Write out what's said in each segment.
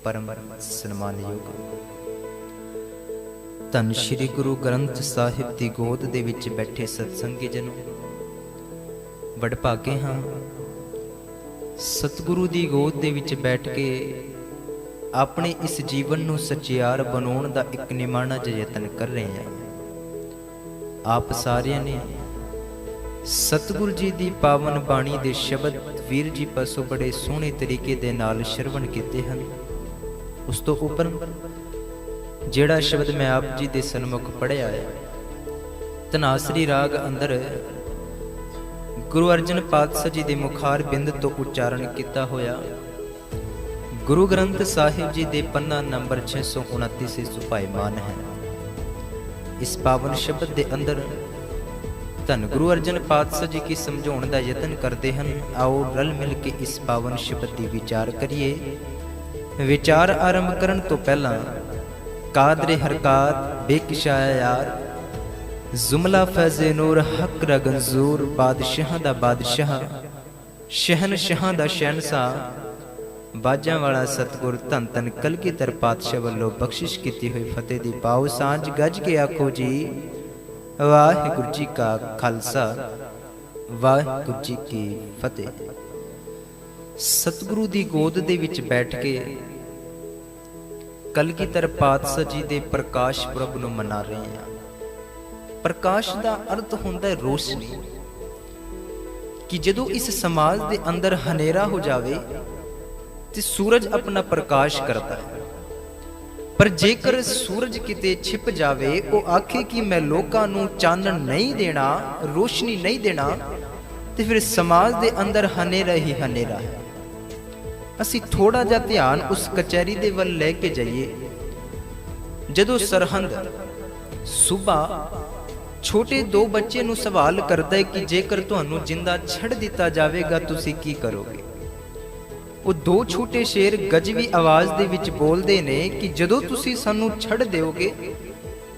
परम सन्मानयोग धन श्री गुरु ग्रंथ साहिब की गोद दे विच बैठे सत्संगी जनों, वडभागे हाँ सतगुरु की गोद दे विच बैठ के अपने इस जीवन नूं सचियार बनाउण दा एक निमाणा जिहा यतन कर रहे हैं। आप सारिਆਂ ने सतगुरु जी की पावन बाणी दे शब्द वीर जी पासों बड़े सोहने तरीके दे नाल श्रवण कीते हैं। उस तो उपर जिहड़ा शब्द मैं आप जी दे सन्मुख पढ़िया है, धनासरी राग अंदर गुरु अर्जन पातशाह जी दे मुखार बिंद तो उच्चारण किया होया गुरु ग्रंथ साहिब जी दे पन्ना नंबर 629 से सुभाईमान है। इस पावन शब्द दे अंदर धन गुरु अर्जन पातशाह जी की समझाने का यतन करते हैं। आओ रल मिल के इस पावन शब्द की विचार करिए। विचार आरंभ करन तो पहला कादरे हरकात बेकिशाया यार जुमला फैज़े नूर हक रगंजूर बादशाह दा बादशाह शहनशाह दा शहनशाह बाजा वाला सतगुर धन धन कलगीधर पातशाह वालों बख्शिश की हुई फतेह दी पाओ सांझ गज के आखो जी वाहिगुरु जी का खालसा वाहिगुरु जी की फतेह। सतगुरु दी गोद दे विच बैठ के कलगीधर पातशाह जी दे प्रकाश पुरब नूं मना रहे हैं। प्रकाश का अर्थ होंदा है रोशनी, कि जदों इस समाज दे अंदर हनेरा हो जावे ते सूरज अपना प्रकाश करता है, पर जेकर सूरज किते छिप जावे वो आखे कि मैं लोकां नूं चानण नहीं देना, रोशनी नहीं देना, ते फिर समाज दे अंदर हनेरा ही हनेरा है। असी थोड़ा जा ध्यान उस कचहरी दे वल लेके जाइए जदों सरहंद सुबह छोटे दो बच्चे नूं सवाल करता है कि जेकर तुहानूं जिंदा छड़ दिता जाएगा तुसी की करोगे। वो दो छोटे शेर गजवी आवाज दे विच बोलदे ने कि जदों तुसी सानूं छड़ दिओगे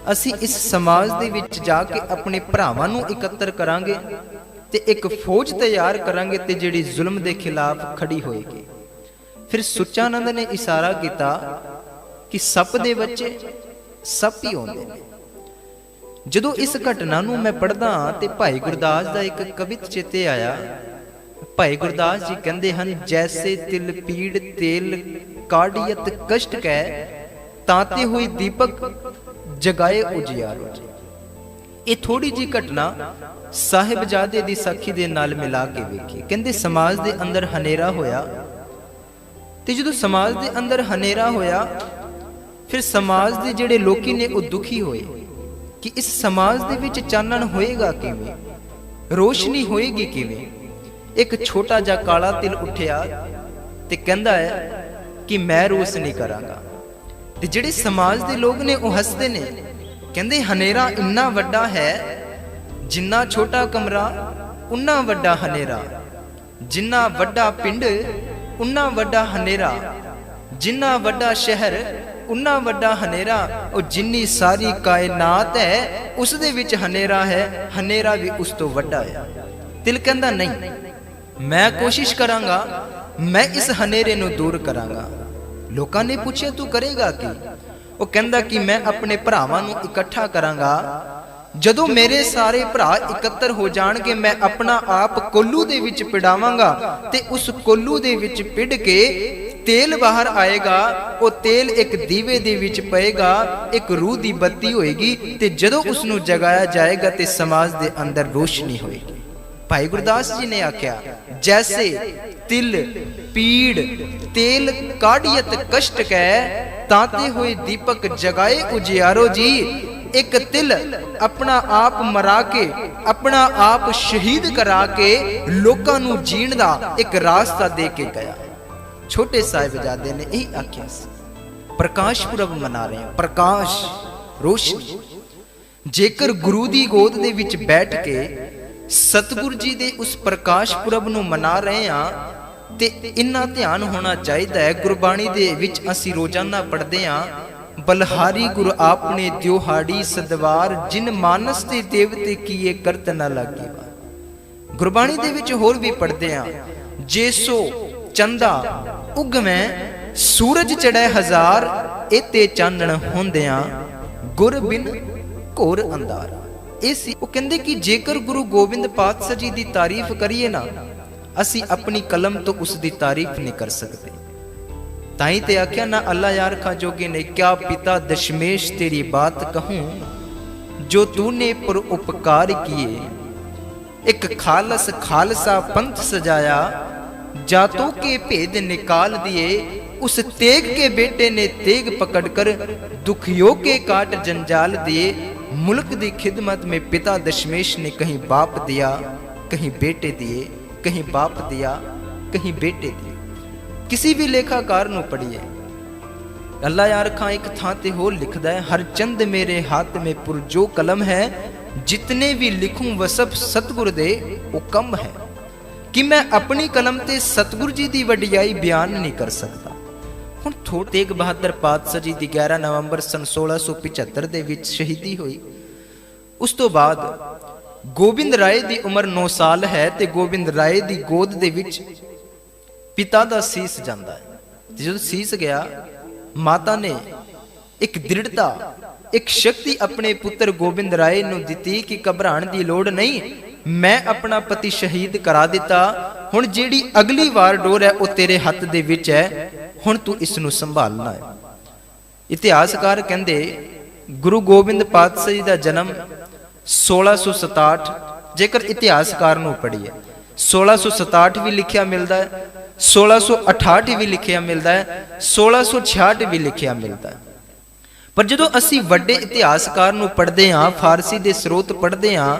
असी इस समाज दे विच जाके अपने भरावां नूं इकत्तर करांगे ते एक फौज तैयार करांगे ते जिहड़ी जुल्म दे खिलाफ खड़ी होएगी। फिर सुचानंद ने इशारा किया कि सप दे बच्चे सप ही होंदे ने। जदों इस घटना नूं मैं पढ़दा ते भाई गुरदास दा एक कवित चेते आया। भाई गुरदास जी कहंदे हन जैसे तिल पीड़ तेल काड़ियत कष्ट कै ताते हुई दीपक जगाए उजियारो जी। ये थोड़ी जी घटना साहिबजादे दी साखी दे नाल मिला के वेखी। कहंदे समाज दे अंदर हनेरा होया ते जदों समाज दे अंदर हनेरा होया फिर समाज दे जिहड़े लोकी ने वो दुखी होए कि इस समाज दे विच चानण होएगा किवें, रोशनी होएगी किवें। एक छोटा जा काला तिल उठिया ते कहंदा है कि मैं रोशनी करांगा। ते जिहड़े समाज दे लोग ने वो हसदे ने, कहंदे हनेरा इन्ना वड्डा है, जिन्ना छोटा कमरा उन्ना वड्डा हनेरा, जिन्ना वड्डा पिंड उन्ना वड्डा हनेरा, जिन्ना वड्डा शहर उन्ना वड्डा हनेरा, और जिन्नी सारी कायनात है उस दे विच हनेरा है, हनेरा भी उस तो वड्डा है। तिल कहंदा नहीं, मैं कोशिश करांगा, मैं इस हनेरे नूं दूर करांगा। लोकां ने पूछिया तू करेगा की? वो कहंदा कि मैं अपने भरावां नूं इकट्ठा करांगा। जदों मेरे सारे भरा इकत्तर हो जाणगे मैं अपना आप कोल्लू दे विच पिड़ावांगा ते उस कोल्लू दे विच पिड़ के तेल बाहर आएगा। वो तेल एक दीवे दे विच पएगा, एक रूह दी बत्ती होएगी ते जदों उसनूं जगाया जाएगा ते समाज दे अंदर रोशनी होएगी। भाई गुरदास जी ने आख्या जैसे तिल पीड़ तेल काड़ियत कष्ट कै ताते हुए दीपक जगाए उजियारो जी। एक तिल अपना आप मरा के अपना आप शहीद करा के लोकां नूं जीण दा एक रास्ता दे के गया। छोटे साहिबजादे ने यही आख्या प्रकाश पुरब मना रहे हैं, प्रकाश रोशनी। जेकर गुरु दी गोद दे विच बैठ के सतगुरु जी दे उस प्रकाश पुरब नूं मना रहे हैं ते इन्ना ध्यान होना चाहिए है। गुरबाणी दे विच असीं रोजाना पढ़दे हां बलहारी गुरु आपने दियोहाड़ी सदवार जिन मानस दे देवते कीए करत न लागे। गुरबाणी दे विच होर भी पढ़दे हां जेसो चंदा उगवैं सूरज चढ़े हजार इते चानण होंदियां गुर बिन घोर अंधारा। वो कहते कि जेकर गुरु गोबिंद पातशाह जी की तारीफ करिए ना, असी अपनी कलम तो उसकी तारीफ नहीं कर सकते। ताई ते आख्या ना अल्लाह यार खा जोगे ने, क्या पिता दशमेश तेरी बात कहूं जो तूने पर उपकार किए। एक खालस खालसा पंथ सजाया जातों के भेद निकाल दिए। उस तेग के बेटे ने तेग पकड़कर दुखियों के काट जंजाल दिए। मुल्क दी खिदमत में पिता दशमेश ने कहीं बाप दिया कहीं बेटे दिए, कहीं बाप दिया कहीं बेटे दिए। किसी भी लेखाकार नूं पढ़िए, अल्लाह यार खां एक थां ते होर लिखदा है, हर चंद मेरे हाथ में पुरजो कलम है, जितने भी लिखूं वसब सतगुर दे वो कम है। कि मैं अपनी कलम ते सतगुर जी की वडियाई बयान नहीं कर सकता। हुण थोड़ तेग बहादुर पातशाह जी की 11 नवंबर सन 1675 दे विच शहीदी हुई। उस तो बाद गोबिंद राय की उम्र 9 साल है ते गोबिंद राय की गोद दे विच पिता का सीस जाता है। जो सीस गया, माता ने एक दृढ़ता एक शक्ति अपने पुत्र गोबिंद राय नूं दिती कि घबराण की लोड़ नहीं, मैं अपना पति शहीद करा दिता, हुण जिहड़ी अगली वार डोर है वो तेरे हथ दे विच है, हुण तू इसनूं संभालना है। इतिहासकार कहंदे गुरु गोबिंद पातशाह जी का जन्म 1667, जेकर इतिहासकार नूं पढ़िए 1667 भी लिखिया मिलता है, 1668 भी लिखिया मिलता है, 1666 भी लिखिया मिलता है। पर जदों असी वड्डे इतिहासकार नूं पढ़दे हां, फारसी दे स्रोत पढ़दे हां,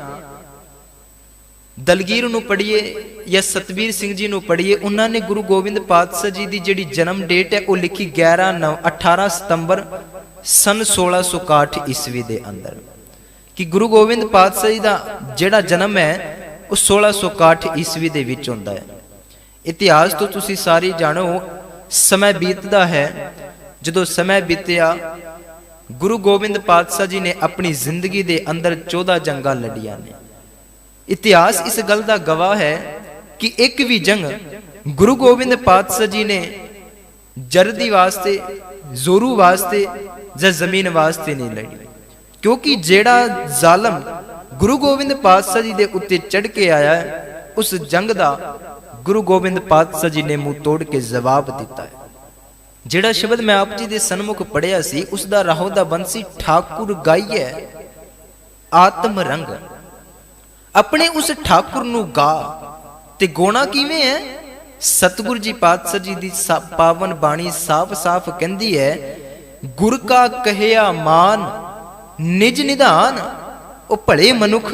दलगीर नूं पढ़िए या सतबीर सिंह जी नूं पढ़िए, उन्होंने गुरु गोबिंद पातशाह जी की जिहड़ी जन्म डेट है वो लिखी 18 सितंबर सन 1661 ईस्वी के अंदर, कि गुरु गोबिंद पातशाह जी का जिहड़ा जन्म है वो 1661 ईस्वी दे विच हुंदा है। इतिहास तो तुसी सारी जानो, समय बीतदा है, जदों समय बीतिया गुरु गोबिंद पातशाह जी ने अपनी जिंदगी दे अंदर 14 जंगा लड़िया ने। इतिहास इस गल का गवाह है कि एक भी जंग गुरु गोबिंद पातशाह जी ने जरदी वास्ते, जोरू वास्ते या जमीन वास्ते नहीं लड़ी, क्योंकि जेड़ा जालम गुरु गोबिंद पातशाह जी दे उत्ते चढ़ के आया है, उस जंग का गुरु गोबिंद पातशाह जी ने मुंह तोड़ के जवाब दिता है। जेड़ा शब्द मैं आप जी दे सन्मुख पढ़िया सी, उसका राहो दा बंसी ठाकुर गाइए आत्म रंग। अपने उस ठाकुर नू गा ते गोना किवें है? सतगुरु जी पातशाह जी दी पावन बाणी साफ साफ कहंदी है, गुर का कहिया मान निज निधान। ओ भले मनुख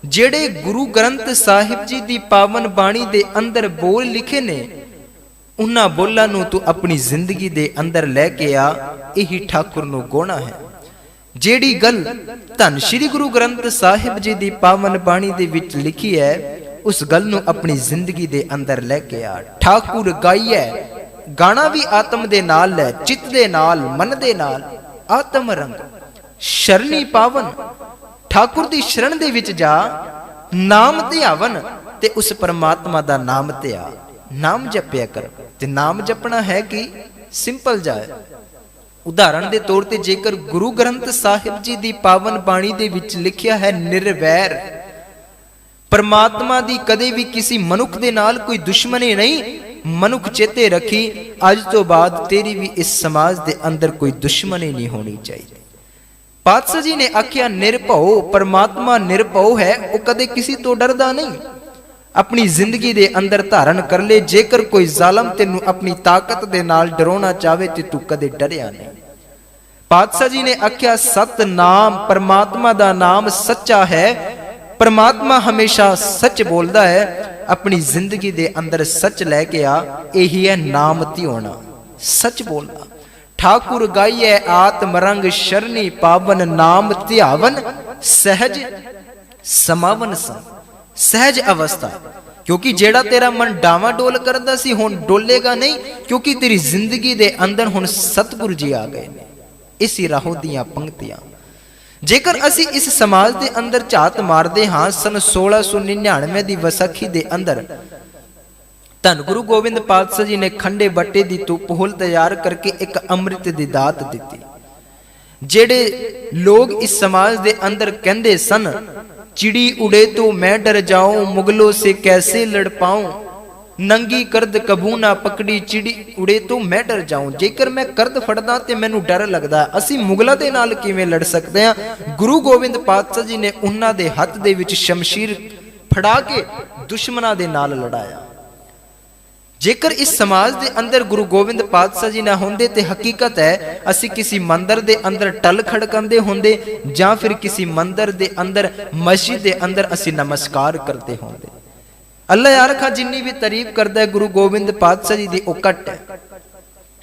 जेड़े गुरु ग्रंथ साहिब जी दी पावन बाणी दे अंदर बोल लिखे ने, उन्हां बोलां नूं तू अपनी जिंदगी दे अंदर लैके आ, यही ठाकुर नूं गोना है। जेड़ी गल धन श्री गुरु ग्रंथ साहिब जी दी पावन बाणी दे विच लिखी है, उस गल नूं अपनी जिंदगी दे अंदर लैके आ। ठाकुर गाइए गाना भी आत्म दे नाल है, चित दे नाल, मन दे नाल, आत्म रंग शरणी पावन। ठाकुर दी शरण दे विच जा, नाम ध्यावन ते उस परमात्मा दा नाम ध्या, नाम जपया कर। ते नाम जपना है कि सिंपल जाए। उदाहरण दे तौर ते जेकर गुरु ग्रंथ साहिब जी दी पावन बाणी दे विच लिखिया है निर्वैर, परमात्मा दी कदे भी किसी मनुख दे नाल कोई दुश्मनी नहीं। मनुख चेते रखी, अज तो बाद तेरी भी इस समाज दे अंदर कोई दुश्मनी नहीं होनी चाहिए। पातशाह जी ने आख्या निरभव, परमात्मा निरभव है, वो कदे किसी तो डरदा नहीं। अपनी जिंदगी दे अंदर धारण कर ले, जेकर कोई जालम तेनू अपनी ताकत दे नाल डराउना चाहे ते तू कदे डरिया नहीं। पातशाह जी ने आख्या सत नाम, परमात्मा दा नाम सच्चा है, परमात्मा हमेशा सच बोलदा है। अपनी जिंदगी दे अंदर सच लैके आ, यही है नाम ध्योना, सच बोलना। ठाकुर गाइए आत्म रंग शरणी पावन, नाम ध्यावन सहज समावन सन। सहज अवस्था, क्योंकि जेड़ा तेरा मन डावा डोल करदा सी हुण डोलेगा नहीं, क्योंकि तेरी जिंदगी दे अंदर हुण सतगुरु जी आ गए ने। इसी राहों दियां पंक्तियां जेकर असी इस समाज दे अंदर झात मारदे हां, सन 1699 दी वसाखी दे अंदर ਧੰਨ ਗੁਰੂ ਗੋਬਿੰਦ ਪਾਤਸ਼ਾਹ ਜੀ ਨੇ ਖੰਡੇ ਬੱਟੇ ਦੀ ਤੁਪਹੁਲ ਤਿਆਰ ਕਰਕੇ ਇੱਕ ਅੰਮ੍ਰਿਤ ਦੀ ਦਾਤ ਦਿੱਤੀ। ਜਿਹੜੇ ਲੋਕ ਇਸ ਸਮਾਜ ਦੇ ਅੰਦਰ ਕਹਿੰਦੇ ਸਨ, ਚਿੜੀ ਉੜੇ ਤੋਂ ਮੈਂ ਡਰ ਜਾऊं, ਮੁਗਲੋं से कैसे लड़ पाऊं, ਨੰਗੀ ਕਰਦ ਕਬੂ ਨਾ ਪਕੜੀ, ਚਿੜੀ ਉੜੇ ਤੋਂ ਮੈਂ ਡਰ ਜਾऊं। ਜੇਕਰ ਮੈਂ ਕਰਦ ਫੜਦਾ ਤੇ ਮੈਨੂੰ ਡਰ ਲੱਗਦਾ, ਅਸੀਂ ਮੁਗਲਾਂ ਦੇ ਨਾਲ ਕਿਵੇਂ ਲੜ ਸਕਦੇ ਹਾਂ? ਗੁਰੂ ਗੋਬਿੰਦ ਪਾਤਸ਼ਾਹ ਜੀ ਨੇ ਉਹਨਾਂ ਦੇ ਹੱਥ ਦੇ ਵਿੱਚ ਸ਼ਮਸ਼ੀਰ ਫੜਾ ਕੇ ਦੁਸ਼ਮਣਾਂ ਦੇ ਨਾਲ ਲੜਾਇਆ। ਜੇਕਰ ਇਸ ਸਮਾਜ ਦੇ ਅੰਦਰ ਗੁਰੂ ਗੋਬਿੰਦ ਪਾਤਸ਼ਾਹ ਜੀ ਨਾ ਹੁੰਦੇ ਤੇ ਹਕੀਕਤ ਹੈ ਅਸੀਂ ਕਿਸੇ ਮੰਦਰ ਦੇ ਅੰਦਰ ਟਲ ਖੜਕਾਉਂਦੇ ਹੁੰਦੇ, ਜਾਂ ਫਿਰ ਕਿਸੇ ਮੰਦਰ ਦੇ ਅੰਦਰ ਮਸਜਿਦ ਦੇ ਅੰਦਰ ਅਸੀਂ ਨਮਸਕਾਰ ਕਰਦੇ ਹੁੰਦੇ। ਅੱਲਾ ਯਾਰ ਖਾਂ ਜਿੰਨੀ ਵੀ ਤਾਰੀਫ ਕਰਦਾ ਹੈ ਗੁਰੂ ਗੋਬਿੰਦ ਪਾਤਸ਼ਾਹ ਜੀ ਦੀ, ਉਹ ਘੱਟ ਹੈ।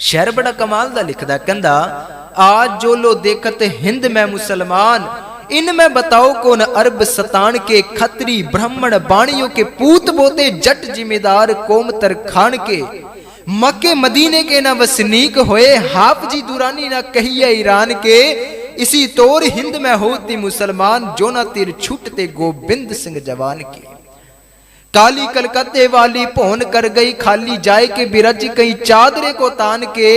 ਸ਼ਾਇਰ ਬੜਾ ਕਮਾਲ ਦਾ ਲਿਖਦਾ, ਕਹਿੰਦਾ ਆਜ ਜੋ ਲੋ ਦੇਖਤ ਹਿੰਦ ਮੈਂ ਮੁਸਲਮਾਨ, इनमें बताओ कौन अरब सतान के, खत्री ब्राह्मण बाणियों के पूत बोते, जट जिम्मेदार कौम तरखान के, मक्के मदीने के ना वसनीक होए, हाफजी दुरानी ना कहिए ईरान के, इसी तौर हिंद में होती मुसलमान, जो ना तीर छूटते गोबिंद सिंह जवान के। काली कलकत्ते वाली पौन कर गई खाली, जाए के बिरज कहीं चादरे को तान के,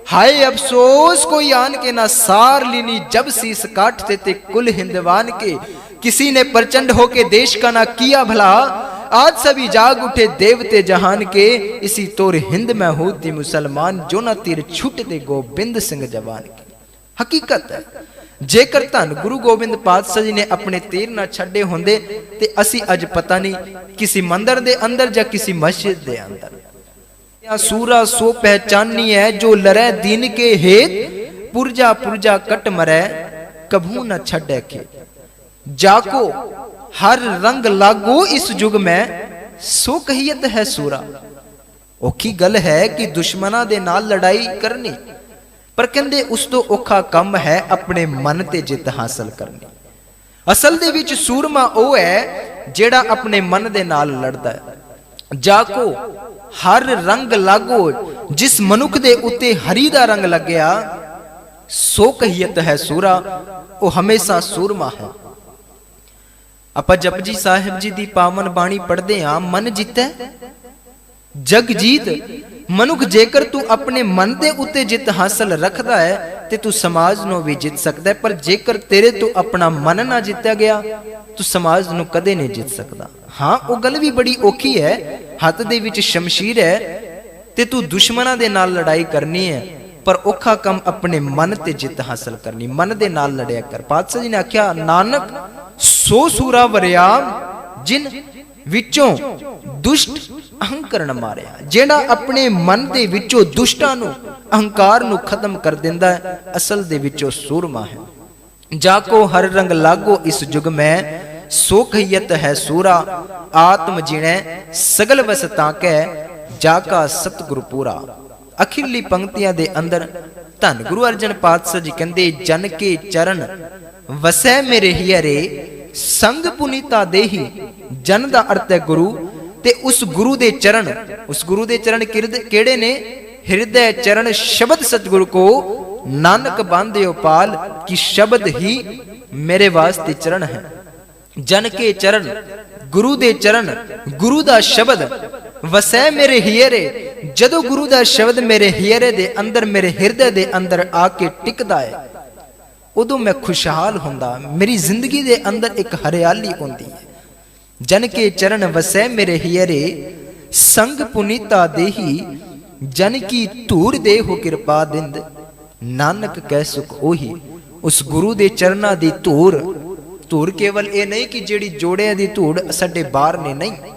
हाय अफसोस कोई आन के ना सार लीनी, जब शीस काटते थे कुल हिंदवान के। किसी ने प्रचंड होके देश का ना किया भला, आज सभी जाग उठे देवते जहान के, इसी तौर हिंद में होती मुसलमान, जो ना तीर छूटते गोबिंद सिंह जवान के। हकीकत है, जेकर धन गुरु गोबिंद पातशाह जी ने अपने तीर ना छड्डे होंदे ते असी अज पता नहीं किसी मंदिर दे अंदर या किसी मस्जिद दे अंदर। सूरा सो पहचानी है, जो लड़े दीन के हेत, पुरजा पुरजा कट मरे, कभू न छड़े के। जाको हर रंग लागो इस युग में, सो कहियत है सूरा। औखी गल है कि दुश्मना दे नाल लड़ाई करनी, पर कहंदे उस तो औखा कम है अपने मन ते जित हासिल करनी। असल दे विच सूरमा ओ है जेड़ा अपने मन दे नाल लड़दा है। जाको हर रंग लागो, जिस मनुख दे उत्ते हरी दा रंग लग्या, सो कहियत है सूरा, वो हमेशा सूरमा है। आपां जपजी साहिब जी दी पावन बाणी पढ़दे हां, मन जीतै जग जीत। मनुख जेकर तू अपने मन दे उत्ते जित हासिल रखदा है ते तू समाज नूं भी जित सकदा है, पर जेकर तेरे तो अपना मन ना जित्या गया तू समाज नूं कदे नहीं जित सकदा। हाँ वो गल भी बड़ी औखी है, हथ दे विच शमशीर है ते तू दुश्मनां दे नाल लड़ाई करनी है, पर औखा कम अपने मन ते जित हासिल करनी, मन दे नाल लड़िया कर। पातशाह जी ने आख्या नानक सो सूरा वरियाम, जिन विचों दुष्ट अहंकार न मारिया। जेड़ा अपने मन दे विचों दुष्टां नूं अहंकार नूं खत्म कर दिंदा है, असल दे विचों सूरमा है। जाको हर रंग लागो इस युग में, सो कहियत है सूरा, आत्म जिणे सगल वसता कै, जाका सतगुरु पूरा। अखिरली पंक्तियां दे अंदर धन गुरु अर्जन पातशाह जी कहंदे, जन के चरण वसै मेरे हियरे, संग पुनीता देही। जन दा अर्थ है गुरु, ते उस गुरु दे चरण, उस गुरु दे चरण केड़े ने? हृदय चरण शब्द सतगुरु को, नानक बांधे पाल, कि शब्द ही मेरे वास्ते चरण है। जन के चरण, गुरु दे चरण, गुरु दा शब्द वसै मेरे हियरे। जदों गुरु दा शब्द मेरे हियरे दे अंदर, मेरे हृदय दे अंदर आके टिकदा है, उदों मैं खुशहाल हुंदा, मेरी जिंदगी दे अंदर एक हरियाली होंदी है। जन के चरण वसै मेरे हियरे, संग पुनीता देही। जन की धूड़ दे हो कृपा दिंद, नानक कह सुख ओही। उस गुरु दे चरना दी धूड़, धूड़ केवल ये नहीं कि जेड़ी जोड़े दी धूड़ साडे बाहर ने, नहीं।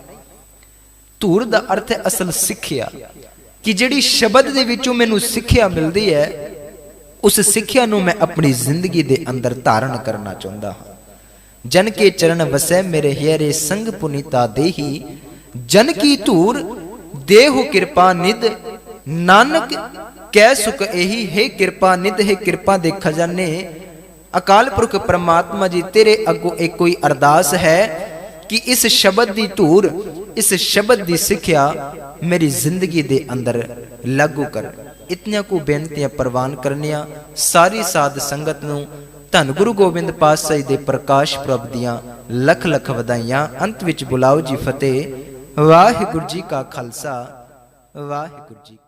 धूड़ दा अर्थ है असल सिक्ख्या, कि जेड़ी शब्द दे विचों मैनू सिक्ख्या मिलदी है, उस सिक्ख्या नूं मैं अपनी जिंदगी दे अंदर धारण करना चाहुंदा हां। जन के चरण वसै मेरे हियरे, संग पुनीता देही। जन की धूड़ देहो कृपा निध, नानक कह सुख एही। हे कृपा निध, हे कृपा दे खजाने, अकाल पुरख परमात्मा जी तेरे अगों एक कोई अरदास है कि इस शब्द दी धूड़, इस शब्द दी सिक्ख्या मेरी जिंदगी दे अंदर लागू कर। इतनियां को बेनतियां प्रवान करनियां सारी साध संगत नूं धन गुरु गोबिंद पातशाह दे प्रकाश पुरब दियां लख लख वधाइयां। अंत विच बुलाओ जी फतेह। ਵਾਹਿਗੁਰੂ ਜੀ ਕਾ ਖਾਲਸਾ, ਵਾਹਿਗੁਰੂ ਜੀ